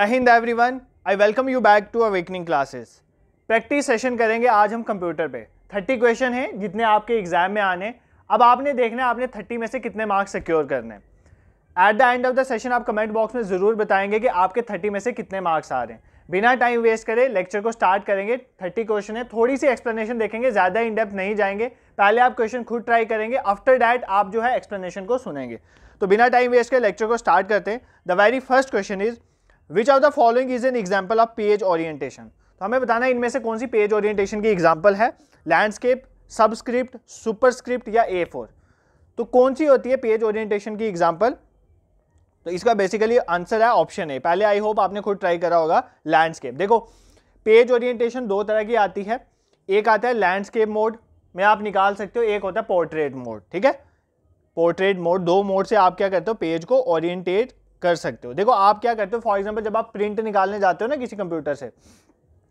जय हिंद everyone, I welcome you back to awakening classes. Practice session करेंगे आज हम कंप्यूटर पे। 30 क्वेश्चन हैं जितने आपके एग्जाम में आने। अब आपने देखना है आपने 30 में से कितने मार्क्स सिक्योर करने हैं। At the end of the session आप कमेंट बॉक्स में ज़रूर बताएंगे कि आपके 30 में से कितने मार्क्स आ रहे हैं। बिना टाइम वेस्ट करे लेक्चर को स्टार्ट करेंगे। 30 क्वेश्चन है, थोड़ी सी एक्सप्लेनेशन देखेंगे, ज़्यादा इन डेप्थ नहीं जाएंगे। पहले आप क्वेश्चन खुद ट्राई करेंगे, आफ्टर दैट आप जो है एक्सप्लेनेशन को सुनेंगे। तो बिना टाइम वेस्ट करे लेक्चर को स्टार्ट करते हैं। The very first question is which of the following is an example of page orientation. तो हमें बताना है इनमें से कौन सी पेज ओरिएंटेशन की एग्जाम्पल है। लैंडस्केप, सबस्क्रिप्ट, सुपरस्क्रिप्ट या A4। तो कौन सी होती है पेज ओरिएंटेशन की एग्जाम्पल? तो इसका बेसिकली आंसर है ऑप्शन ए। पहले आई होप आपने खुद ट्राई करा होगा लैंडस्केप। देखो पेज ओरिएंटेशन दो तरह की आती है। एक आता है लैंडस्केप मोड में आप निकाल सकते हो, एक होता है पोर्ट्रेट मोड। ठीक है, पोर्ट्रेट मोड, दो मोड से आप क्या करते हो पेज को ओरिएंटेट कर सकते हो। देखो आप क्या करते हो, फॉर एग्जांपल जब आप प्रिंट निकालने जाते हो ना किसी कंप्यूटर से,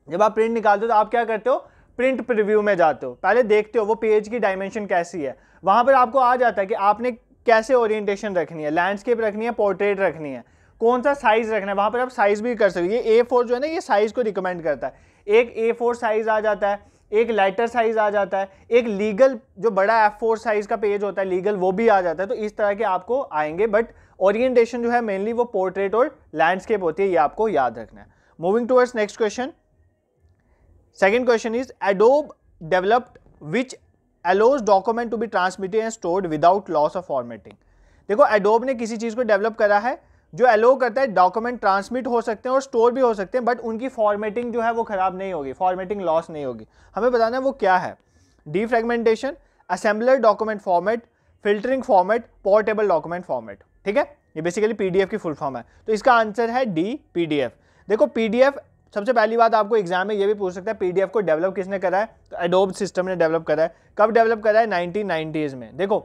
जब आप प्रिंट निकालते हो तो आप क्या करते हो, प्रिंट प्रीव्यू में जाते हो, पहले देखते हो वो पेज की डायमेंशन कैसी है। वहां पर आपको आ जाता है कि आपने कैसे ओरिएंटेशन रखनी है, लैंडस्केप रखनी है, पोर्ट्रेट रखनी है, कौन सा साइज रखना है। वहां पर आप साइज भी कर सकते हो। ये A4 जो है ना, ये साइज को रिकमेंड करता है। एक A4 साइज आ जाता है, एक लाइटर साइज आ जाता है, एक लीगल जो बड़ा F4 साइज का पेज होता है लीगल, वो भी आ जाता है। तो इस तरह के आपको आएंगे, बट ओरिएंटेशन जो है मेनली वो पोर्ट्रेट और लैंडस्केप होती है, ये आपको याद रखना है। Moving towards next question. Second question is adobe developed which allows document to be transmitted and stored without loss of formatting। देखो एडोब ने किसी चीज को डेवलप करा है जो अलो करता है डॉक्यूमेंट ट्रांसमिट हो सकते हैं और स्टोर भी हो सकते हैं, बट उनकी फॉर्मेटिंग जो है वो खराब नहीं होगी, फॉर्मेटिंग लॉस नहीं होगी। हमें बताना है वो क्या है। Defragmentation, assembler document format, filtering format, portable document format. ठीक है, ये बेसिकली पीडीएफ की फुल फॉर्म है। तो इसका आंसर है डी, पीडीएफ। देखो पीडीएफ, सबसे पहली बात आपको एग्जाम में ये भी पूछ सकता है पीडीएफ को डेवलप किसने करा है। तो एडोब सिस्टम ने डेवलप करा है। कब डेवलप करा है? 1990s में। देखो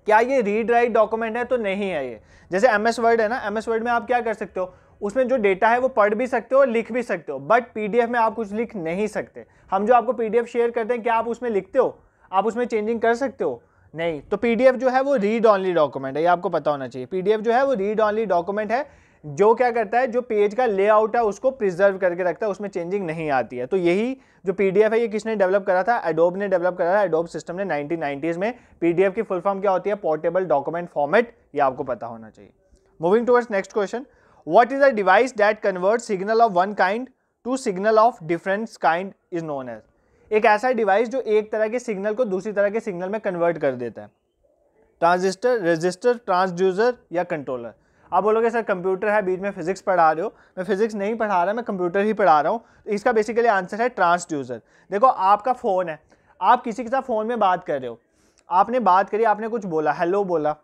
क्या ये रीड राइट डॉक्यूमेंट है? तो नहीं है ये। जैसे MS वर्ड है ना, MS वर्ड में आप क्या कर सकते हो, उसमें जो डेटा है वो पढ़ भी सकते हो और लिख भी सकते हो, बट पीडीएफ में आप कुछ लिख नहीं सकते। हम जो आपको पीडीएफ शेयर करते हैं, क्या आप उसमें लिखते हो? आप उसमें चेंजिंग कर सकते हो? नहीं। तो पीडीएफ जो है वो रीड ऑनली डॉक्यूमेंट है, ये आपको पता होना चाहिए। पीडीएफ जो है वो रीड ऑनली डॉक्यूमेंट है, जो क्या करता है, जो पेज का लेआउट है उसको प्रिजर्व करके रखता है, उसमें चेंजिंग नहीं आती है। तो यही जो पीडीएफ है ये किसने डेवलप करा था? एडोब ने डेवलप करा था, एडोब सिस्टम ने 1990s में। पीडीएफ की फुल फॉर्म क्या होती है? पोर्टेबल डॉक्यूमेंट फॉर्मेट, ये आपको पता होना चाहिए। Moving towards next question. What is a device that convert signal of one kind to signal of different kind is known as. एक ऐसा डिवाइस जो एक तरह के सिग्नल को दूसरी तरह के सिग्नल में कन्वर्ट कर देता है। ट्रांजिस्टर, रेजिस्टर, ट्रांसड्यूसर या कंट्रोलर। आप बोलोगे सर कंप्यूटर है, बीच में फिजिक्स पढ़ा रहे हो। मैं फिजिक्स नहीं पढ़ा रहा, मैं कंप्यूटर ही पढ़ा रहा हूँ। तो इसका बेसिकली आंसर है ट्रांसड्यूसर। देखो आपका फ़ोन है, आप किसी के साथ फ़ोन में बात कर रहे हो, आपने बात करी, आपने कुछ बोला, हेलो बोला।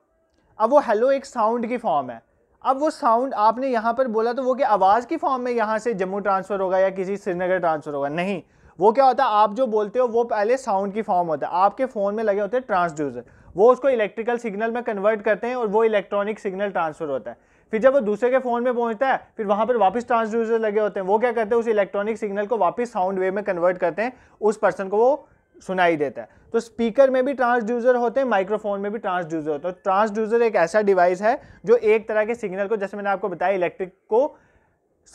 अब वो हेलो एक साउंड की फॉर्म है। अब वो साउंड आपने यहाँ पर बोला तो वो क्या आवाज़ की फॉर्म में यहाँ से जम्मू ट्रांसफ़र होगा या किसी श्रीनगर ट्रांसफ़र होगा? नहीं। वो क्या होता है, आप जो बोलते हो वो पहले साउंड की फॉर्म होता है। आपके फ़ोन में लगे होते हैं ट्रांसड्यूसर, वो उसको इलेक्ट्रिकल सिग्नल में कन्वर्ट करते हैं और वो इलेक्ट्रॉनिक सिग्नल ट्रांसफर होता है। फिर जब वो दूसरे के फोन में पहुंचता है, फिर वहां पर वापस ट्रांसड्यूसर लगे होते हैं, वो क्या करते हैं, उस इलेक्ट्रॉनिक सिग्नल को वापस साउंड वेव में कन्वर्ट करते हैं, उस पर्सन को वो सुनाई देता है। तो स्पीकर में भी ट्रांसड्यूसर होते हैं, माइक्रोफोन में भी ट्रांसड्यूसर होता है। तो ट्रांसड्यूसर एक ऐसा डिवाइस है जो एक तरह के सिग्नल को, जैसे मैंने आपको बताया, इलेक्ट्रिक को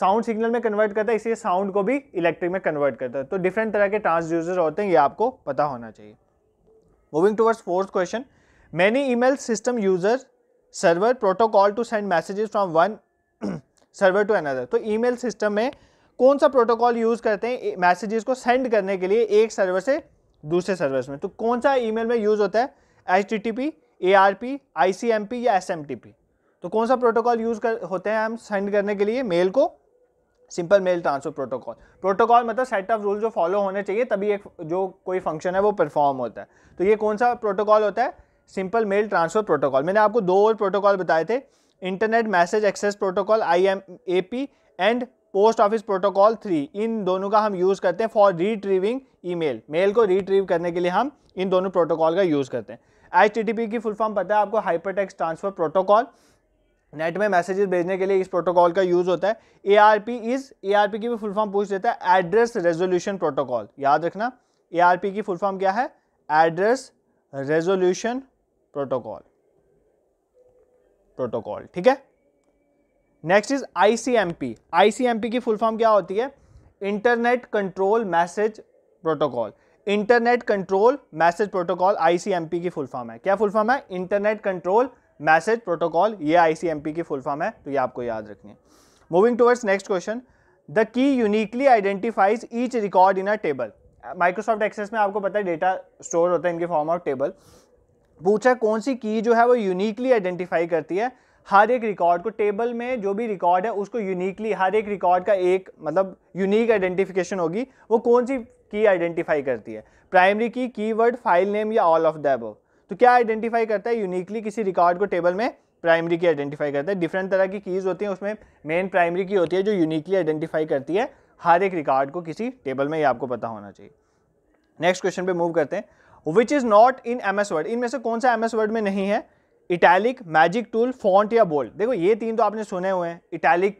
साउंड सिग्नल में कन्वर्ट करता है, इसलिए साउंड को भी इलेक्ट्रिक में कन्वर्ट करता है। तो डिफरेंट तरह के ट्रांसड्यूसर होते हैं, ये आपको पता होना चाहिए। Moving towards fourth question. Many email system users server protocol to send messages from one server to another। तो ईमेल सिस्टम में कौन सा प्रोटोकॉल यूज करते हैं मैसेजेस को सेंड करने के लिए एक सर्वर से दूसरे सर्वर में? तो कौन सा ईमेल में यूज होता है? HTTP, ARP, ICMP या SMTP। तो कौन सा प्रोटोकॉल यूज होते हैं हम सेंड करने के लिए मेल को? Simple mail transfer protocol. Protocol मतलब सेट ऑफ रूल जो फॉलो होने चाहिए तभी एक जो कोई फंक्शन है वो परफॉर्म होता है। तो ये कौन सा प्रोटोकॉल होता है? Simple mail transfer protocol. मैंने आपको दो और प्रोटोकॉल बताए थे, internet message access protocol IMAP and post office protocol 3। इन दोनों का हम यूज करते हैं फॉर रिट्रीविंग ईमेल। मेल को रिट्रीव करने के लिए हम इन दोनों प्रोटोकॉल का यूज करते हैं। HTTP की फुल फॉर्म पता है आपको, हाइपरटेक्स्ट ट्रांसफर प्रोटोकॉल। नेट में मैसेजेस भेजने के लिए इस प्रोटोकॉल का यूज होता है। ARP की भी फुल फॉर्म पूछ देता है, एड्रेस रेजोल्यूशन प्रोटोकॉल। याद रखना ARP की फुल फॉर्म क्या है? Address resolution protocol. ठीक है। Next is ICMP। ICMP की फुल फॉर्म क्या होती है? Internet control message protocol. Internet control message protocol ICMP की फुल फॉर्म है। क्या फुल फॉर्म है? इंटरनेट कंट्रोल मैसेज प्रोटोकॉल, ये ICMP की फुल फॉर्म है, तो ये आपको याद रखनी है। Moving towards next question, the key uniquely identifies each record in a table. Microsoft Access में आपको पता है डेटा स्टोर होता है इनके फॉर्म ऑफ टेबल। पूछा कौन सी की जो है वो यूनिकली आइडेंटिफाई करती है हर एक रिकॉर्ड को। टेबल में जो भी रिकॉर्ड है उसको यूनिकली, हर एक रिकॉर्ड का एक मतलब यूनिक आइडेंटिफिकेशन होगी, वो कौन सी की आइडेंटिफाई करती है? प्राइमरी की, कीवर्ड, फाइल नेम या ऑल ऑफ द अबव। तो क्या आइडेंटिफाई करता है यूनिकली किसी रिकॉर्ड को टेबल में? प्राइमरी की आइडेंटिफाई करता है। डिफरेंट तरह की कीज होती हैं, उसमें मेन प्राइमरी की होती है जो यूनिकली आइडेंटिफाई करती है हर एक रिकॉर्ड को किसी टेबल में, ये आपको पता होना चाहिए। नेक्स्ट क्वेश्चन पे मूव करते हैं, which is not in MS word. इनमें से कौन सा MS वर्ड में नहीं है? इटैलिक, मैजिक टूल, फॉन्ट या बोल्ड। देखो ये तीन तो आपने सुने हुए हैं। इटैलिक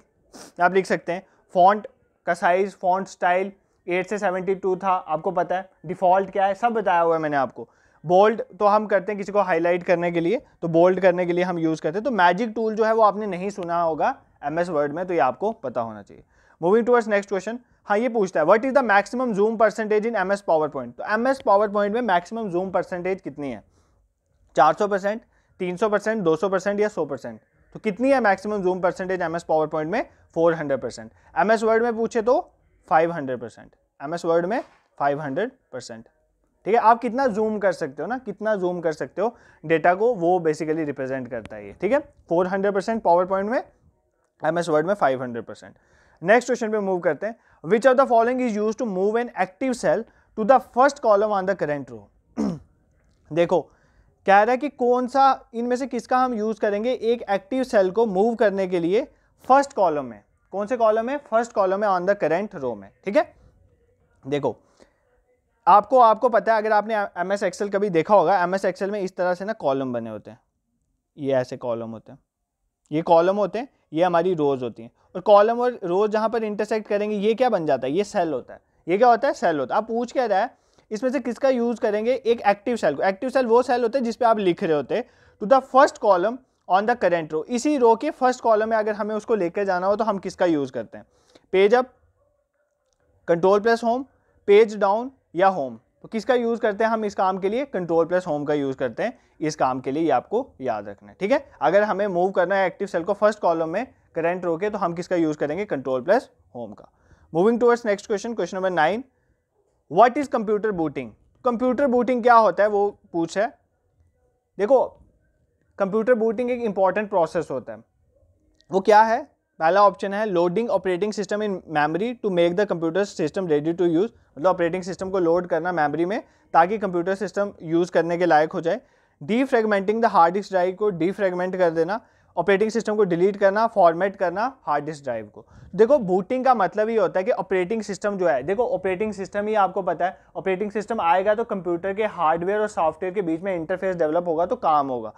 आप लिख सकते हैं, फॉन्ट का साइज, फॉन्ट स्टाइल 8 से 72 था, आपको पता है। डिफॉल्ट क्या है सब बताया हुआ है मैंने आपको। बोल्ड तो हम करते हैं किसी को हाईलाइट करने के लिए, तो बोल्ड करने के लिए हम यूज करते हैं। तो मैजिक टूल जो है वो आपने नहीं सुना होगा MS वर्ड में, तो ये आपको पता होना चाहिए। मूविंग टुवर्ड्स नेक्स्ट क्वेश्चन, हाँ ये पूछता है what is the maximum zoom percentage in MS power point. तो MS पावर पॉइंट में मैक्सिमम जूम परसेंटेज कितनी है? 400%, 300%, 200% या 100%। तो कितनी है maximum zoom percentage MS power point में? 400%। MS वर्ड में पूछे तो 500%। MS वर्ड में 500%। ठीक है, आप कितना जूम कर सकते हो ना, कितना जूम कर सकते हो डेटा को, वो बेसिकली रिप्रेजेंट करता है ये। ठीक है, 400% पावर पॉइंट में, MS वर्ड में 500%। नेक्स्ट क्वेश्चन पे मूव करते हैं, which of the following is used to move an active cell to the first column on the current row. देखो कह रहा है कि कौन सा इनमें से किसका हम यूज करेंगे एक एक्टिव सेल को मूव करने के लिए फर्स्ट कॉलम में। कौन से कॉलम में? फर्स्ट कॉलम में ऑन द करेंट रो में। ठीक है, देखो आपको पता है, अगर आपने MS एक्सेल कभी देखा होगा, MS एक्सेल में इस तरह से ना कॉलम बने होते हैं, ये ऐसे कॉलम होते हैं, ये कॉलम होते हैं, ये हमारी रोज होती हैं, और कॉलम और रोज जहां पर इंटरसेक्ट करेंगे ये क्या बन जाता है? ये सेल होता है। ये क्या होता है? सेल होता है। आप पूछ क्या रहा है, इसमें से किसका यूज करेंगे? एक एक्टिव सेल को। एक्टिव सेल वो सेल होते हैं जिसपे आप लिख रहे होते हैं to the first column on the current row. इसी रो के फर्स्ट कॉलम में अगर हमें उसको लेकर जाना हो तो हम किसका यूज करते हैं? Page up, control plus home, page down या होम। तो किसका यूज करते हैं हम इस काम के लिए? कंट्रोल प्लस होम का यूज करते हैं इस काम के लिए, ये आपको याद रखना है। ठीक है, अगर हमें मूव करना है एक्टिव सेल को फर्स्ट कॉलम में करंट रो के, तो हम किसका यूज करेंगे? कंट्रोल प्लस होम का। Moving towards next question, question number 9, what is computer booting. Computer booting क्या होता है वो पूछ है। देखो कंप्यूटर बूटिंग एक इंपॉर्टेंट प्रोसेस होता है। वो क्या है? पहला ऑप्शन है loading operating system in memory to make the computer system ready to use. मतलब ऑपरेटिंग सिस्टम को लोड करना मेमोरी में ताकि कंप्यूटर सिस्टम यूज करने के लायक हो जाए। डीफ्रेगमेंटिंग द हार्ड डिस्क ड्राइव को डीफ्रेगमेंट कर देना, ऑपरेटिंग सिस्टम को डिलीट करना, फॉर्मेट करना हार्ड डिस्क ड्राइव को। देखो बूटिंग का मतलब ही होता है कि ऑपरेटिंग सिस्टम जो है, देखो ऑपरेटिंग सिस्टम ही आपको पता है, ऑपरेटिंग सिस्टम आएगा तो कंप्यूटर के हार्डवेयर और सॉफ्टवेयर के बीच में इंटरफेस डेवलप होगा तो काम होगा।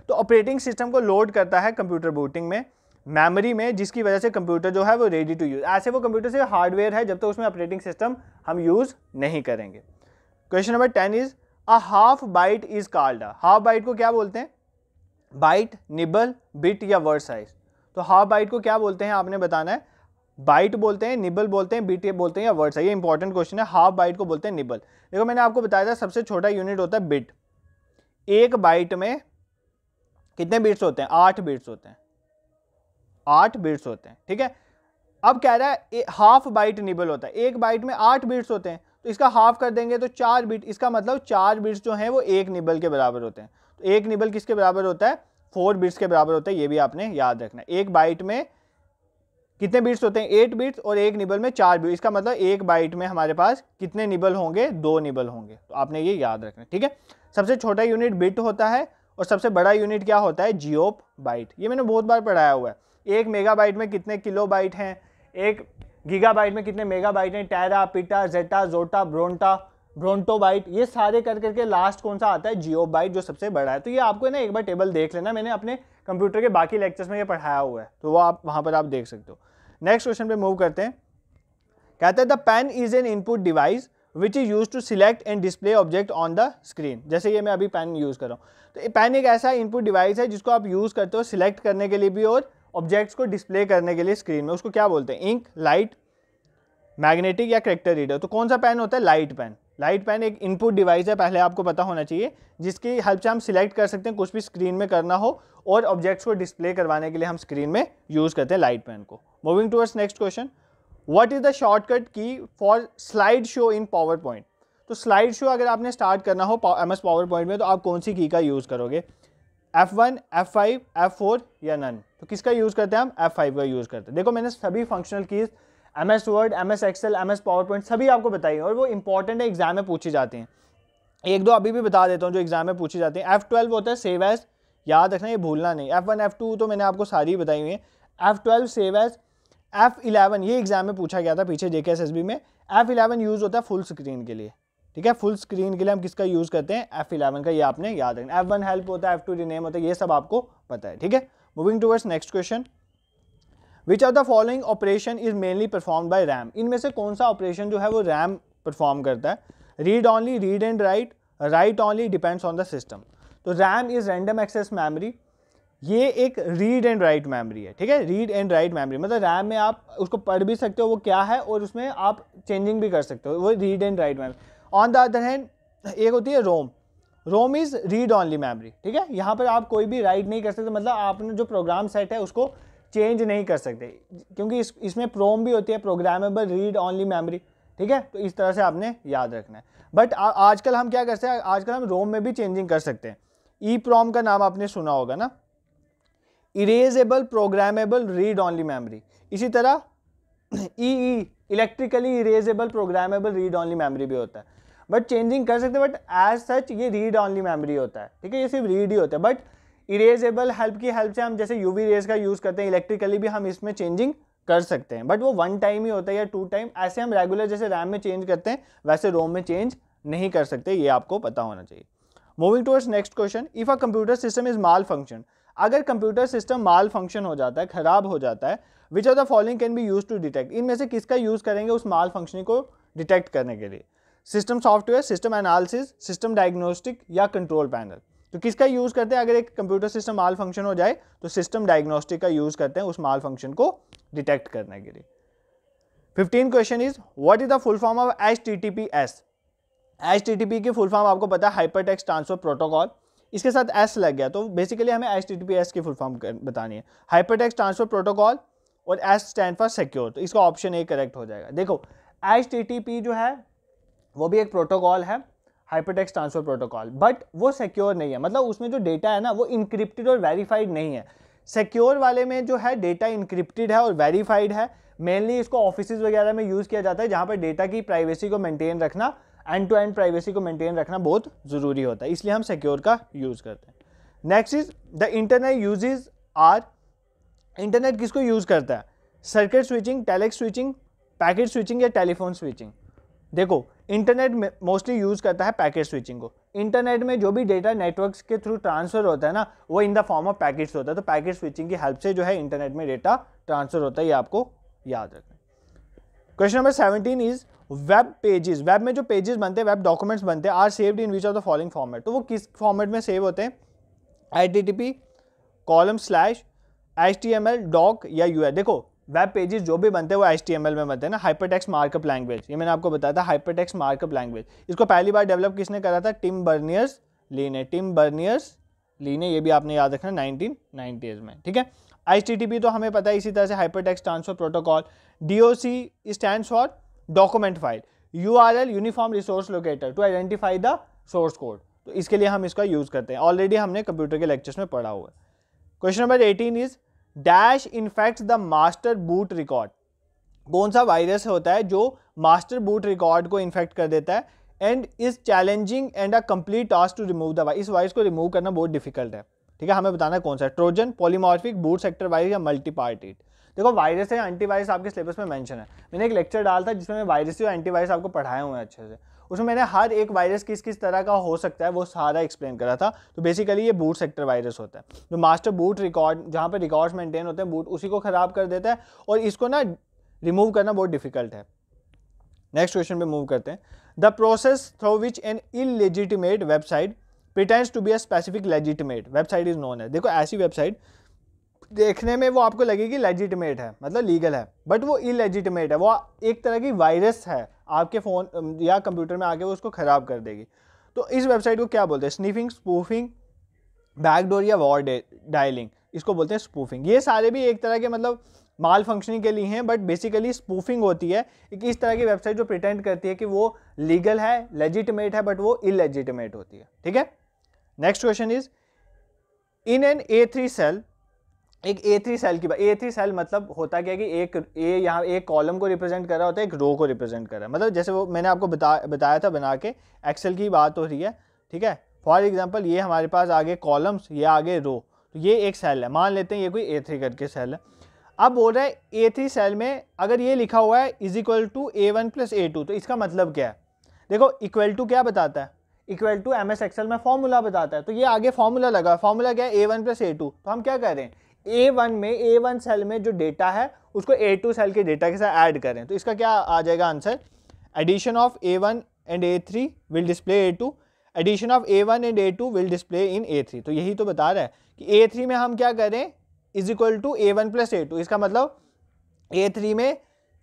तो ऑपरेटिंग सिस्टम को लोड करता है कंप्यूटर बूटिंग में मेमोरी में, जिसकी वजह से कंप्यूटर जो है वो रेडी टू यूज। ऐसे वो कंप्यूटर से हार्डवेयर है जब तक उसमें ऑपरेटिंग सिस्टम हम यूज नहीं करेंगे। Question number 10 is a half byte is called. Half byte को क्या बोलते हैं? बाइट, निबल, बिट या वर्ड साइज। तो हाफ बाइट को क्या बोलते हैं आपने बताना है। बाइट बोलते हैं, निबल बोलते हैं, बिट बोलते हैं या वर्ड साइज। ये इंपॉर्टेंट क्वेश्चन है। हाफ बाइट को बोलते हैं निबल। देखो मैंने आपको बताया था सबसे छोटा यूनिट होता है बिट। एक बाइट में कितने बिट्स होते हैं? 8 बिट्स होते हैं, 8 बिट्स होते हैं। ठीक है, अब कह रहा है हाफ बाइट निबल होता है। एक बाइट में 8 बिट्स होते हैं, तो इसका हाफ कर देंगे तो 4 बिट। इसका मतलब 4 बिट्स जो हैं वो एक निबल के बराबर होते हैं। तो एक निबल किसके बराबर होता है? 4 बिट्स के बराबर होता है। ये भी आपने याद रखना है। एक बाइट में कितने बिट्स होते हैं? 8 बिट्स, और एक निबल में 4 बिट्स। इसका मतलब एक बाइट में हमारे पास कितने निबल होंगे? 2 निबल होंगे। तो आपने ये याद रखना है। ठीक है, सबसे छोटा यूनिट बिट होता है और सबसे बड़ा यूनिट क्या होता है? जियोप बाइट। ये मैंने बहुत बार पढ़ाया हुआ है। एक मेगाबाइट में कितने किलो बाइट हैं? एक गीगाबाइट में कितने मेगाबाइट हैं? टेरा, पीटा, जेटा, जोटा, ब्रोंटो बाइट। ये सारे कर करके लास्ट कौन सा आता है? जियोप बाइट, जो सबसे बड़ा है। तो ये आपको ना एक बार टेबल देख लेना, मैंने अपने कंप्यूटर के बाकी लेक्चर्स में ये पढ़ाया हुआ है, तो वो आप वहां पर आप देख सकते हो। नेक्स्ट क्वेश्चन पे मूव करते हैं। कहते हैं the pen is an input device which is use to select and display object on the screen. जैसे ये मैं अभी पेन यूज कर रहा हूँ, तो पेन एक ऐसा इनपुट डिवाइस है जिसको आप यूज करते हो सिलेक्ट करने के लिए भी और ऑब्जेक्ट्स को डिस्प्ले करने के लिए स्क्रीन में, उसको क्या बोलते हैं? इंक, लाइट, मैग्नेटिक या कैरेक्टर रीडर। तो कौन सा पेन होता है? Light pen. लाइट पेन एक इनपुट डिवाइस है, पहले आपको पता होना चाहिए, जिसकी हेल्प से हम सिलेक्ट कर सकते हैं कुछ भी स्क्रीन में करना हो, और ऑब्जेक्ट्स को डिस्प्ले करवाने के लिए हम स्क्रीन में यूज करते हैं लाइट पेन को। Moving towards next question, what is the shortcut key for slide show in power point? तो स्लाइड शो अगर आपने स्टार्ट करना हो MS पावर पॉइंट में, तो आप कौन सी की का यूज करोगे? F1, F5, F4 या नन? तो किसका यूज करते हैं हम? F5 का यूज करते हैं। देखो मैंने सभी functional keys MS Word, MS Excel, MS PowerPoint सभी आपको बताई है, और वो इंपॉर्टेंट है, एग्जाम में पूछी जाती हैं। एक दो अभी भी बता देता हूँ जो एग्जाम में पूछी जाती है। F12 होता है सेव एज, याद रखना, ये भूलना नहीं। F1, F2 तो मैंने आपको सारी बताई हुई है। F12 save as. F11 ये एग्जाम में पूछा गया था पीछे JKSSB में। F11 यूज होता है फुल स्क्रीन के लिए, ठीक है। फुल स्क्रीन के लिए हम किसका यूज करते हैं? F11 का, ये आपने याद रखना। F1 हेल्प होता है, F2 रीनेम होता है, ये सब आपको पता है, ठीक है। Moving towards next question, which of the following operation is mainly perform by RAM? इनमें से कौन सा ऑपरेशन जो है वो रैम परफॉर्म करता है? Read only, read and write, write only, depends on the system. तो RAM is random access memory, ये एक रीड एंड राइट मेमोरी है, ठीक है। रीड एंड राइट मेमोरी मतलब रैम में आप उसको पढ़ भी सकते हो वो क्या है, और उसमें आप चेंजिंग भी कर सकते हो, वो read and write memory. On the other hand एक होती है रोम, रोम इज रीड ऑनली मेमोरी, ठीक है। यहाँ पर आप कोई भी राइट नहीं कर सकते, मतलब आपने जो प्रोग्राम सेट है उसको चेंज नहीं कर सकते, क्योंकि इसमें प्रोम भी होती है, प्रोग्रामेबल रीड ऑनली मेमोरी, ठीक है। तो इस तरह से आपने याद रखना है। बट आजकल हम क्या करते हैं, आजकल हम रोम में भी चेंजिंग कर सकते हैं। ई प्रोम का नाम आपने सुना होगा ना, erasable programmable read only memory. इसी तरह E electrically erasable programmable read only memory भी होता है, बट चेंजिंग कर सकते हैं, बट एज सच ये रीड ऑनली मेमोरी होता है, ठीक है। ये सिर्फ रीड ही होता है, बट इरेजेबल हेल्प की हेल्प से हम जैसे यूवी रेज का यूज करते हैं, इलेक्ट्रिकली भी हम इसमें चेंजिंग कर सकते हैं, बट वो 1 टाइम ही होता है या 2 टाइम। ऐसे हम रेगुलर जैसे रैम में चेंज करते हैं वैसे रोम में चेंज नहीं कर सकते, ये आपको पता होना चाहिए। Moving towards next question, if a computer system is malfunction, अगर कंप्यूटर सिस्टम माल फंक्शन हो जाता है, खराब हो जाता है, which of the following can be use to detect? इनमें से किसका यूज करेंगे उस माल फंक्शनिंग को डिटेक्ट करने के लिए? System software, system analysis, system diagnostic या कंट्रोल पैनल? तो किसका यूज करते हैं अगर एक कंप्यूटर सिस्टम माल फंक्शन हो जाए? तो सिस्टम डायग्नोस्टिक का यूज करते हैं उस माल फंक्शन को डिटेक्ट करने के लिए। 15 question is, what is the full form of HTTPS? HTTP की फुल फॉर्म आपको पता है, हाइपर टेक्स्ट ट्रांसफर प्रोटोकॉल। इसके साथ S लग गया तो बेसिकली हमें HTTPS की फुल फॉर्म बतानी है, हाइपर टेक्स्ट ट्रांसफर प्रोटोकॉल, और S स्टैंड फॉर सिक्योर। तो इसका ऑप्शन A करेक्ट हो जाएगा। देखो HTTP जो है वो भी एक प्रोटोकॉल है, hyper text transfer protocol, but वो सिक्योर नहीं है, मतलब उसमें जो डेटा है ना वो इनक्रिप्टेड और वेरीफाइड नहीं है। सिक्योर वाले में जो है डेटा इनक्रिप्टेड है और वेरीफाइड है। मेनली इसको ऑफिसेज वगैरह में यूज किया जाता है, जहाँ पर डेटा की प्राइवेसी को मेंटेन रखना, एंड टू एंड प्राइवेसी को मेंटेन रखना बहुत जरूरी होता है, इसलिए हम सिक्योर का यूज करते हैं। Next is the internet usages are, internet किसको यूज करता है? Circuit switching, telex switching, packet switching या टेलीफोन स्विचिंग? देखो इंटरनेट मोस्टली यूज करता है पैकेट स्विचिंग को। इंटरनेट में जो भी डेटा नेटवर्क्स के थ्रू ट्रांसफर होता है ना, वो in the form of packets होता है, तो पैकेट स्विचिंग की हेल्प से जो है इंटरनेट में डेटा ट्रांसफर होता है, ये आपको याद रखना है। Question number 17 is, web pages, web में जो पेजेस बनते हैं, वेब डॉक्यूमेंट्स बनते हैं, are saved in which of the following format? तो वो किस फॉर्मेट में सेव होते हैं? HTTP, colon slash, HTML, doc या URL? देखो वेब पेजेस जो भी बनते हैं वो HTML में बनते हैं ना, हाइपरटेक्स्ट मार्कअप लैंग्वेज, ये मैंने आपको बताया था, हाइपरटेक्स्ट मार्कअप लैंग्वेज। इसको पहली बार डेवलप किसने करा था? टिम बर्नियर्स-ली ने, टिम बर्नियर्स-ली ने, ये भी आपने याद रखना 1990s में, ठीक है। HTTP तो हमें पता है, इसी तरह से hypertext transfer protocol. DOC stands for document file, URL uniform resource locator to identify the source code, तो इसके लिए हम इसका यूज करते हैं, ऑलरेडी हमने कंप्यूटर के लेक्चर्स में पढ़ा हुआ है। Question number 18 is, dash infects the master boot record? कौन सा वायरस होता है जो मास्टर बूट रिकॉर्ड को इन्फेक्ट कर देता है, and is challenging and a complete task to remove the virus? इस वायरस को रिमूव करना बहुत डिफिकल्ट है, ठीक है, हमें बताना है कौन सा है, Trojan, polymorphic, boot sector virus या मल्टीपार्टिट? देखो वायरस है, एंटीवायरस आपके सिलेबस में मेंशन है, मैंने एक लेक्चर डाला था जिसमें मैं वायरस और एंटीवायरस आपको पढ़ाए हुए हैं अच्छे से, उसमें मैंने हर एक वायरस किस किस तरह का हो सकता है वो सारा एक्सप्लेन करा था। तो बेसिकली ये बूट सेक्टर वायरस होता है, जो मास्टर बूट रिकॉर्ड, जहाँ पर रिकॉर्ड्स मेंटेन होते हैं बूट, उसी को खराब कर देता है, और इसको ना रिमूव करना बहुत डिफिकल्ट है। नेक्स्ट क्वेश्चन पे मूव करते हैं। The process through which an illegitimate website pretends to be a specific legitimate website is known है। देखो ऐसी वेबसाइट देखने में वो आपको लगेगी लेजिटिमेट है, मतलब लीगल है, बट वो इलेजिटिमेट है, वो एक तरह की वायरस है, आपके फ़ोन या कंप्यूटर में आके वो उसको ख़राब कर देगी। तो इस वेबसाइट को क्या बोलते हैं? स्नीफिंग, स्पूफिंग, बैकडोर या वॉर डायलिंग, इसको बोलते हैं स्पूफिंग। ये सारे भी एक तरह के मतलब माल फंक्शनिंग के लिए हैं, बट बेसिकली स्पूफिंग होती है एक इस तरह की वेबसाइट जो प्रिटेंड करती है कि वो लीगल है, लेजिटिमेट है, बट वो इलेजिटिमेट होती है। ठीक है, next question is in an A3 cell, एक A3 सेल की बात, A3 सेल मतलब होता क्या है कि एक ए यहाँ एक कॉलम को रिप्रेजेंट कर रहा होता है, एक रो को रिप्रेजेंट कर रहा है, मतलब जैसे वो मैंने आपको बताया था बना के, एक्सेल की बात हो रही है। ठीक है, फॉर एग्जांपल ये हमारे पास आगे कॉलम्स, ये आगे रो, तो ये एक सेल है, मान लेते हैं ये कोई A3 करके सेल है। अब बोल रहा है A3 सेल में अगर ये लिखा हुआ है is equal to A1 plus A2, तो इसका मतलब क्या है? देखो इक्वल टू क्या बताता है? इक्वल टू MS एक्सेल में फॉर्मूला बताता है, तो ये आगे फॉर्मूला लगा, फॉर्मूला क्या है? A1 plus A2। तो हम क्या कर रहे हैं, A1 सेल में जो डेटा है उसको A2 सेल के डेटा के साथ ऐड करें, तो इसका क्या आ जाएगा answer? Addition of A1 and A3 will display A2, addition of A1 and A2 will display in A3। तो यही तो बता रहा है कि A3 में हम क्या करें, is equal to A1 plus A2, इसका मतलब A3 में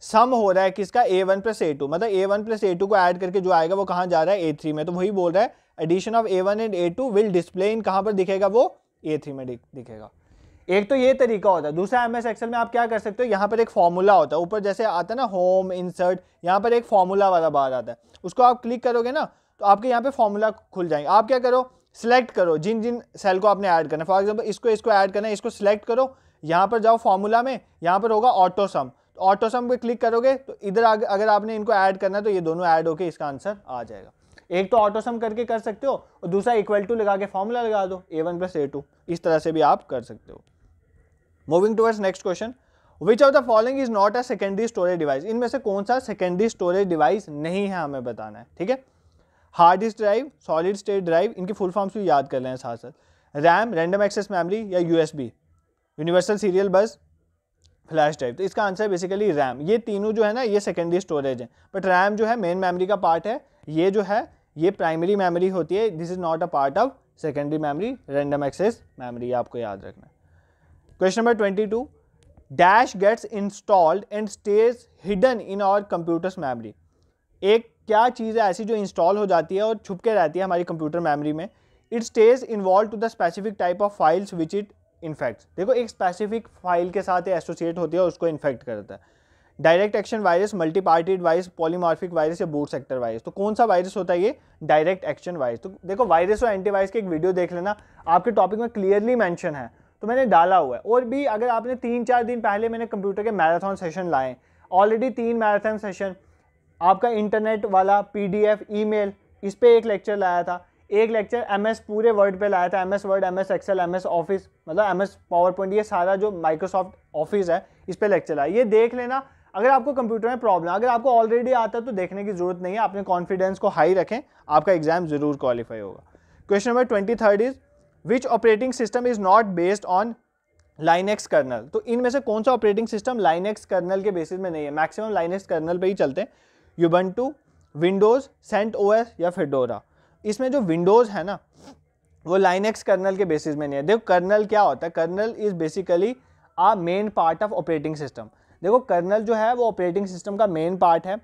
सम हो रहा है किसका? A1 प्लस A2, मतलब A1 प्लस A2 को ऐड करके जो आएगा वो कहाँ जा रहा है? A3 में। तो वही बोल रहा है addition of A1 and A2 will display in, कहाँ पर दिखेगा वो? A3 में दिखेगा। एक तो ये तरीका होता है। दूसरा MS एक्सेल में आप क्या कर सकते हो, यहाँ पर एक फॉर्मूला होता है, ऊपर जैसे आता है ना होम इंसर्ट, यहाँ पर एक फॉर्मूला वाला बार आता है, उसको आप क्लिक करोगे ना तो आपके यहाँ पे फॉर्मूला खुल जाएंगे। आप क्या करो, सिलेक्ट करो जिन जिन सेल को आपने ऐड करना है, फॉर एग्जाम्पल इसको ऐड करना है, इसको सिलेक्ट करो, यहाँ पर जाओ फॉर्मूला में, यहाँ पर होगा ऑटो सम, तो ऑटो सम पे क्लिक करोगे तो इधर अगर आपने इनको ऐड करना है तो ये दोनों ऐड होके इसका आंसर आ जाएगा। एक तो ऑटो सम करके कर सकते हो और दूसरा इक्वल टू लगा के फॉर्मूला लगा दो A1 प्लस A2, इस तरह से भी आप कर सकते हो। Moving towards next question, which of the following is not a secondary storage device, इनमें से कौन सा सेकेंडरी स्टोरेज डिवाइस नहीं है, हमें बताना है। ठीक है, hard disk drive, solid state drive, इनकी फुल फॉर्म्स भी याद कर लें साथ साथ, रैम, रैंडम एक्सेस मेमोरी या USB, यूनिवर्सल सीरियल बस, फ्लैश ड्राइव। तो इसका आंसर बेसिकली रैम। ये तीनों जो है ना ये सेकेंडरी स्टोरेज है, बट रैम जो है मेन मेमोरी का पार्ट है, ये जो है ये प्राइमरी मेमोरी होती है, this is not a part of secondary memory, random access memory, आपको याद रखना है। Question number 22, dash gets installed and stays hidden in our computer's memory, एक क्या चीज़ है ऐसी जो इंस्टॉल हो जाती है और छुप के रहती है हमारी कंप्यूटर मेमोरी में, it stays involve to the specific type of files which it infects. देखो एक स्पेसिफिक फाइल के साथ एसोसिएट होती है और उसको इन्फेक्ट करता है। Direct action virus, multi parted virus, polymorphic virus या बूट सेक्टर वायरस। तो कौन सा वायरस होता है ये? Direct action virus. तो देखो वायरस और एंटीवायरस की एक वीडियो देख लेना, आपके टॉपिक में क्लियरली मेंशन है, तो मैंने डाला हुआ है। और भी अगर आपने 3-4 दिन पहले मैंने कंप्यूटर के मैराथन सेशन लाए, ऑलरेडी 3 मैराथन सेशन, आपका इंटरनेट वाला, PDF, ईमेल, इस पे एक लेक्चर लाया था, एक लेक्चर MS पूरे वर्ड पे लाया था, MS Word, MS Excel, MS Office, मतलब MS पावर पॉइंट, ये सारा जो माइक्रोसॉफ्ट ऑफिस है इस पे लेक्चर लाया, ये देख लेना। अगर आपको कंप्यूटर में प्रॉब्लम, अगर आपको ऑलरेडी आता है तो देखने की जरूरत नहीं है, अपने कॉन्फिडेंस को हाई रखें, आपका एग्जाम जरूर क्वालिफाई होगा। Question number 23 is which operating system is not based on Linux kernel. तो इनमें से कौन सा ऑपरेटिंग सिस्टम लाइनेक्स कर्नल के बेसिस में नहीं है? मैक्सिमम लाइनेक्स कर्नल पे ही चलते हैं, यूबंटू, विंडोज, CentOS या फेडोरा। इसमें जो विंडोज है ना वो लाइनेक्स कर्नल के बेसिस में नहीं है। देखो कर्नल क्या होता है, kernel is basically a main part of operating system. देखो कर्नल जो है वो ऑपरेटिंग सिस्टम का मेन पार्ट है,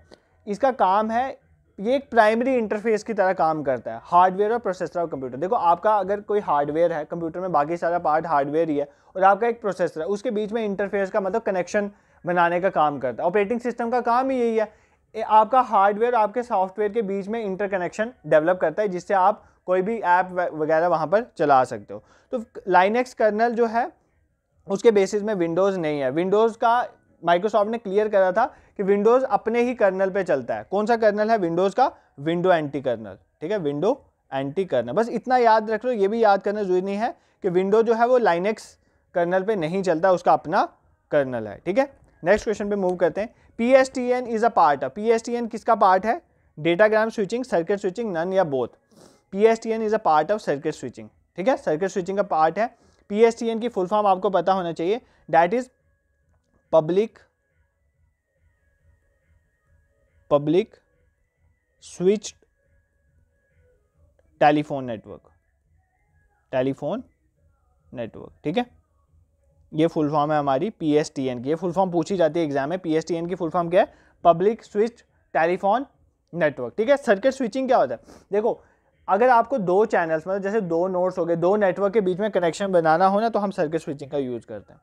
इसका काम है, ये एक प्राइमरी इंटरफेस की तरह काम करता है, हार्डवेयर और प्रोसेसर ऑफ कंप्यूटर। देखो आपका अगर कोई हार्डवेयर है कंप्यूटर में, बाकी सारा पार्ट हार्डवेयर ही है, और आपका एक प्रोसेसर है, उसके बीच में इंटरफेस का मतलब कनेक्शन बनाने का काम करता है। ऑपरेटिंग सिस्टम का काम ही यही है, आपका हार्डवेयर आपके सॉफ्टवेयर के बीच में इंटरकनेक्शन डेवलप करता है, जिससे आप कोई भी ऐप वगैरह वहाँ पर चला सकते हो। तो लाइनेक्स कर्नल जो है उसके बेसिस में विंडोज़ नहीं है। विंडोज़ का माइक्रोसॉफ्ट ने क्लियर करा था कि विंडोज़ अपने ही कर्नल पे चलता है। कौन सा कर्नल है विंडोज़ का? Window NT kernel. ठीक है, विंडो एंटी कर्नल, बस इतना याद रख लो। ये भी याद करना जरूरी नहीं है कि विंडो जो है वो लाइनेक्स कर्नल पे नहीं चलता, उसका अपना कर्नल है। ठीक है, नेक्स्ट क्वेश्चन पे मूव करते हैं। PSTN is a part of, PSTN किसका पार्ट है? Datagram switching, circuit switching, none or both? PSTN is a part of circuit switching. ठीक है, सर्किट स्विचिंग का पार्ट है। PSTN की फुल फॉर्म आपको पता होना चाहिए, that is public switch telephone network, telephone network. ठीक है, ये फुल फॉर्म है हमारी PSTN की, ये फुल फॉर्म पूछी जाती है एग्जाम में। PSTN की फुल फॉर्म क्या है? पब्लिक स्विच्ड टेलीफोन नेटवर्क, ठीक है। सर्किट स्विचिंग क्या होता है? देखो, अगर आपको दो चैनल्स मतलब जैसे दो नोड्स हो गए, दो नेटवर्क के बीच में कनेक्शन बनाना हो ना, तो हम सर्किट स्विचिंग का यूज करते हैं।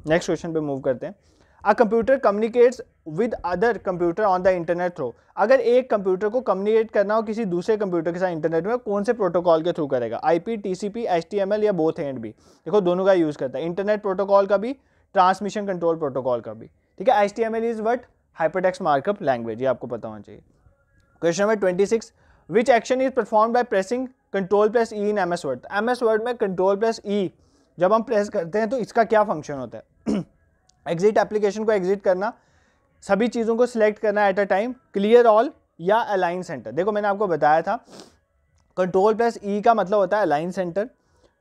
नेक्स्ट क्वेश्चन पे मूव करते हैं। A computer communicates with other computer on the internet through. अगर एक कंप्यूटर को कम्युनिकेट करना हो किसी दूसरे कंप्यूटर के साथ इंटरनेट में, कौन से प्रोटोकॉल के थ्रू करेगा? IP, TCP, HTML या बोथ एंड भी? देखो दोनों का यूज करता है, इंटरनेट प्रोटोकॉल का भी, ट्रांसमिशन कंट्रोल प्रोटोकॉल का भी, ठीक है। HTML is what? Hypertext markup language, ये आपको पता होना चाहिए। Question number 26, which action is perform by pressing Ctrl+E in MS Word? MS word में Ctrl+E जब हम प्रेस करते हैं तो इसका क्या फंक्शन होता है? एग्जिट, एप्लीकेशन को एग्जिट करना, सभी चीज़ों को सिलेक्ट करना at a time, clear all या अलाइन सेंटर। देखो मैंने आपको बताया था Ctrl+E का मतलब होता है अलाइन सेंटर,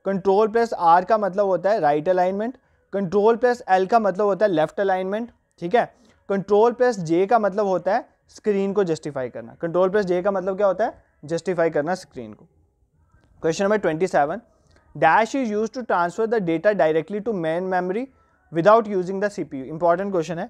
Ctrl+R का मतलब होता है राइट अलाइनमेंट, Ctrl+L का मतलब होता है लेफ्ट अलाइनमेंट, ठीक है। Ctrl+J का मतलब होता है स्क्रीन को जस्टिफाई करना। Ctrl+J का मतलब क्या होता है? जस्टिफाई करना स्क्रीन को। Question number 27, dash is use to transfer the data directly to main memory without using the CPU। Important question है।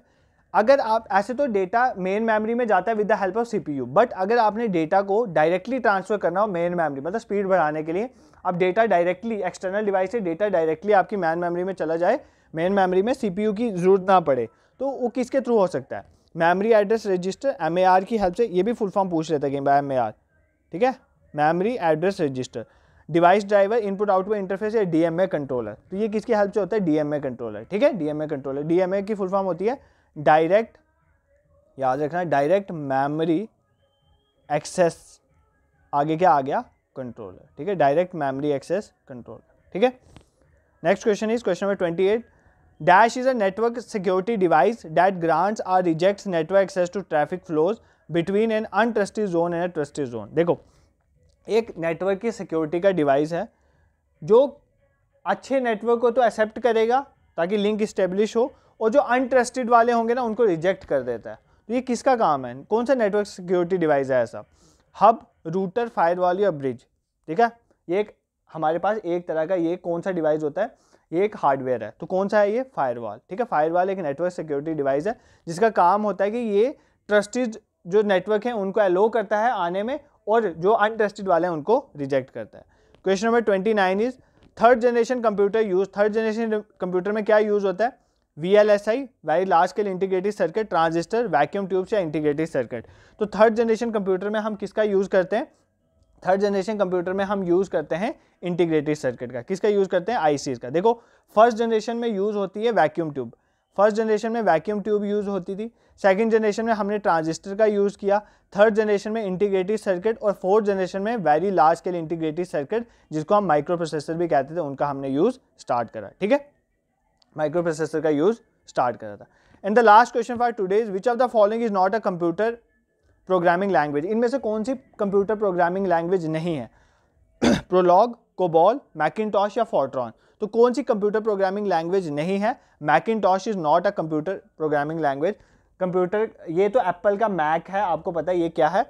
अगर आप ऐसे तो डेटा मेन मेमोरी में जाता है with the help of CPU, but अगर आपने डेटा को डायरेक्टली ट्रांसफर करना हो मेन मेमोरी, मतलब स्पीड बढ़ाने के लिए, अब डेटा डायरेक्टली एक्सटर्नल डिवाइस से डेटा डायरेक्टली आपकी मेन मेमोरी में चला जाए, मेन मेमोरी में CPU की जरूरत ना पड़े, तो वो किसके थ्रू हो सकता है? मेमोरी एड्रेस रजिस्टर, MAR की हेल्प से। ये भी फुल फॉर्म पूछ लेते हैं बाय MAR, ठीक है, memory address register. Device driver, input output interface या DMA कंट्रोलर, तो ये किसकी हेल्प से होता है? DMA कंट्रोलर, ठीक है, DMA कंट्रोलर। DMA की फुल फॉर्म होती है डायरेक्ट, याद रखना, डायरेक्ट मेमोरी एक्सेस, आगे क्या आ गया? कंट्रोलर, ठीक है, डायरेक्ट मेमोरी एक्सेस कंट्रोलर, ठीक है। Next question is question number 28, dash is a network security device that grants or rejects network access to traffic flows between an untrusted zone and a trusted zone. देखो, एक network की security का device है जो अच्छे network को तो accept करेगा ताकि लिंक इस्टेब्लिश हो, और जो अनट्रस्टेड वाले होंगे ना उनको रिजेक्ट कर देता है। तो ये किसका काम है? कौन सा नेटवर्क सिक्योरिटी डिवाइस है ऐसा? हब, रूटर, फायरवॉल या ब्रिज, ठीक है। ये एक हमारे पास एक तरह का ये कौन सा डिवाइस होता है? ये एक हार्डवेयर है। तो कौन सा है ये? फायरवॉल, ठीक है। फायरवॉल एक नेटवर्क सिक्योरिटी डिवाइस है जिसका काम होता है कि ये ट्रस्टेड जो नेटवर्क है उनको अलो करता है आने में, और जो अनट्रस्टेड वाले हैं उनको रिजेक्ट करता है। Question number 29 is third generation computer use. Third generation computer में क्या यूज होता है? VLSI, very large scale integrated circuit, transistor, vacuum tubes या इंटीग्रेटेड सर्किट। तो थर्ड जनरेशन कंप्यूटर में हम किसका यूज करते हैं? थर्ड जनरेशन कंप्यूटर में हम यूज करते हैं इंटीग्रेटेड सर्किट का। किसका यूज करते हैं? ICs का। देखो, फर्स्ट जनरेशन में यूज होती है वैक्यूम ट्यूब, फर्स्ट जनरेशन में वैक्यूम ट्यूब यूज होती थी, सेकंड जनरेशन में हमने ट्रांजिस्टर का यूज किया, थर्ड जनरेशन में इंटीग्रेटेड सर्किट, और फोर्थ जनरेशन में very large scale integrated circuit जिसको हम माइक्रो प्रोसेसर भी कहते थे, उनका हमने यूज स्टार्ट करा, ठीक है, माइक्रो प्रोसेसर का यूज स्टार्ट करा था। And the last question for today, which of the following is not a computer programming language. इनमें से कौन सी कंप्यूटर प्रोग्रामिंग लैंग्वेज नहीं है? प्रोलॉग, कोबॉल, मैकिनटॉश या फोर्ट्रॉन। तो कौन सी कंप्यूटर प्रोग्रामिंग लैंग्वेज नहीं है? Macintosh is not a computer programming language. Computer, ये तो एप्पल का मैक है, आपको पता है ये क्या है,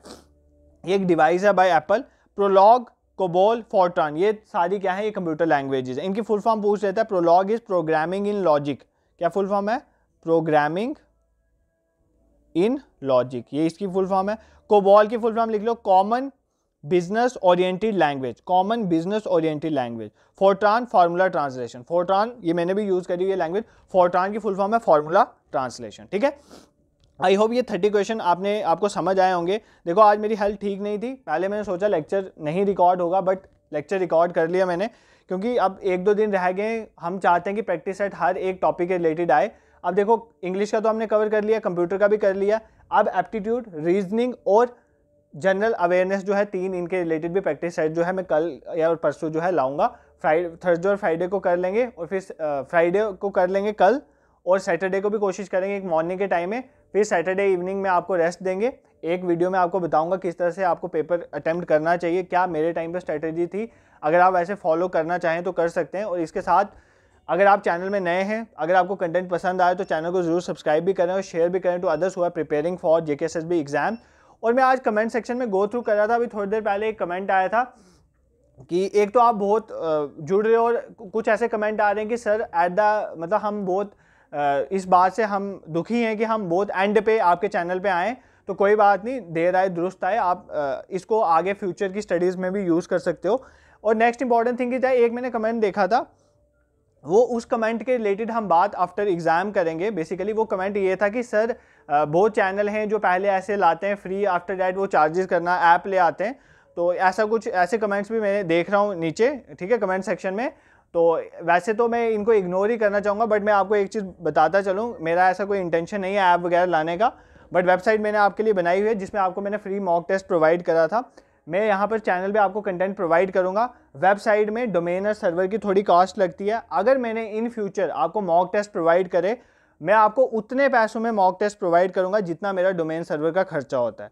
ये एक डिवाइस है by Apple. Prolog, COBOL, Fortran, ये सारी क्या है? ये कंप्यूटर लैंग्वेजेस है। इनकी फुल फॉर्म पूछ लेता है। Prolog is programming in logic, क्या फुल फॉर्म है? प्रोग्रामिंग इन लॉजिक, ये इसकी फुल फॉर्म है। कोबॉल की फुल फॉर्म लिख लो, common business oriented language, common business oriented language. FORTRAN, formula translation. FORTRAN ये मैंने भी यूज करी है लैंग्वेज, फोर्ट्रॉन की फुल फॉर्म है फार्मूला ट्रांसलेशन, ठीक है। आई होप ये 30 क्वेश्चन आपको समझ आए होंगे। देखो, आज मेरी हेल्थ ठीक नहीं थी, पहले मैंने सोचा लेक्चर नहीं रिकॉर्ड होगा, बट लेक्चर रिकॉर्ड कर लिया मैंने, क्योंकि अब 1-2 दिन रह गए। हम चाहते हैं कि प्रैक्टिस सेट हर एक टॉपिक के रिलेटेड आए। अब देखो, इंग्लिश का तो हमने कवर कर लिया, कंप्यूटर का भी कर लिया, अब एप्टीट्यूड, रीजनिंग और जनरल अवेयरनेस जो है 3, इनके रिलेटेड भी प्रैक्टिस सेट जो है मैं कल या परसों जो है लाऊंगा। थर्सडे और फ्राइडे को कर लेंगे, और फिर फ्राइडे को कर लेंगे कल, और सैटरडे को भी कोशिश करेंगे एक मॉर्निंग के टाइम में, फिर सैटरडे इवनिंग में आपको रेस्ट देंगे। एक वीडियो में आपको बताऊंगा किस तरह से आपको पेपर अटेम्प्ट करना चाहिए, क्या मेरे टाइम पे स्ट्रेटेजी थी। अगर आप ऐसे फॉलो करना चाहें तो कर सकते हैं। और इसके साथ अगर आप चैनल में नए हैं, अगर आपको कंटेंट पसंद आए तो चैनल को जरूर सब्सक्राइब भी करें और शेयर भी करें to others who are preparing for JKSSB exam. और मैं आज कमेंट सेक्शन में गो थ्रू कर रहा था, अभी थोड़ी देर पहले एक कमेंट आया था कि एक तो आप बहुत जुड़ रहे हो और कुछ ऐसे कमेंट आ रहे हैं कि सर एट द मतलब हम बहुत इस बात से हम दुखी हैं कि हम बहुत एंड पे आपके चैनल पे आए। तो कोई बात नहीं, देर आए दुरुस्त आए, आप इसको आगे फ्यूचर की स्टडीज़ में भी यूज़ कर सकते हो। और नेक्स्ट इंपॉर्टेंट थिंग इज एक मैंने कमेंट देखा था, वो उस कमेंट के रिलेटेड हम बात आफ्टर एग्जाम करेंगे। बेसिकली वो कमेंट ये था कि सर बहुत चैनल हैं जो पहले ऐसे लाते हैं फ्री, आफ्टर दैट वो चार्जेस करना ऐप ले आते हैं। तो ऐसा कुछ ऐसे कमेंट्स भी मैं देख रहा हूँ नीचे, ठीक है, कमेंट सेक्शन में। तो वैसे तो मैं इनको इग्नोर ही करना चाहूँगा, बट मैं आपको एक चीज़ बताता चलूँ, मेरा ऐसा कोई इंटेंशन नहीं है ऐप वगैरह लाने का। बट वेबसाइट मैंने आपके लिए बनाई हुई है जिसमें आपको मैंने फ्री मॉक टेस्ट प्रोवाइड करा था। मैं यहाँ पर चैनल पे आपको कंटेंट प्रोवाइड करूँगा। वेबसाइट में डोमेन और सर्वर की थोड़ी कॉस्ट लगती है। अगर मैंने इन फ्यूचर आपको मॉक टेस्ट प्रोवाइड करे, मैं आपको उतने पैसों में मॉक टेस्ट प्रोवाइड करूँगा जितना मेरा डोमेन सर्वर का खर्चा होता है।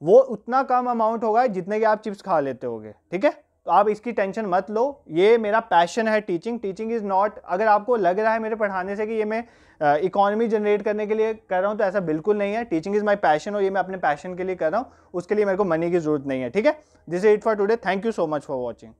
वो उतना कम अमाउंट होगा जितने की आप चिप्स खा लेते होगे, ठीक है। तो आप इसकी टेंशन मत लो, ये मेरा पैशन है टीचिंग। टीचिंग इज़ नॉट, अगर आपको लग रहा है मेरे पढ़ाने से कि ये मैं इकोनॉमी जनरेट करने के लिए कर रहा हूँ, तो ऐसा बिल्कुल नहीं है। टीचिंग इज़ माय पैशन और ये मैं अपने पैशन के लिए कर रहा हूँ, उसके लिए मेरे को मनी की ज़रूरत नहीं है, ठीक है। This is it for today, thank you so much for watching.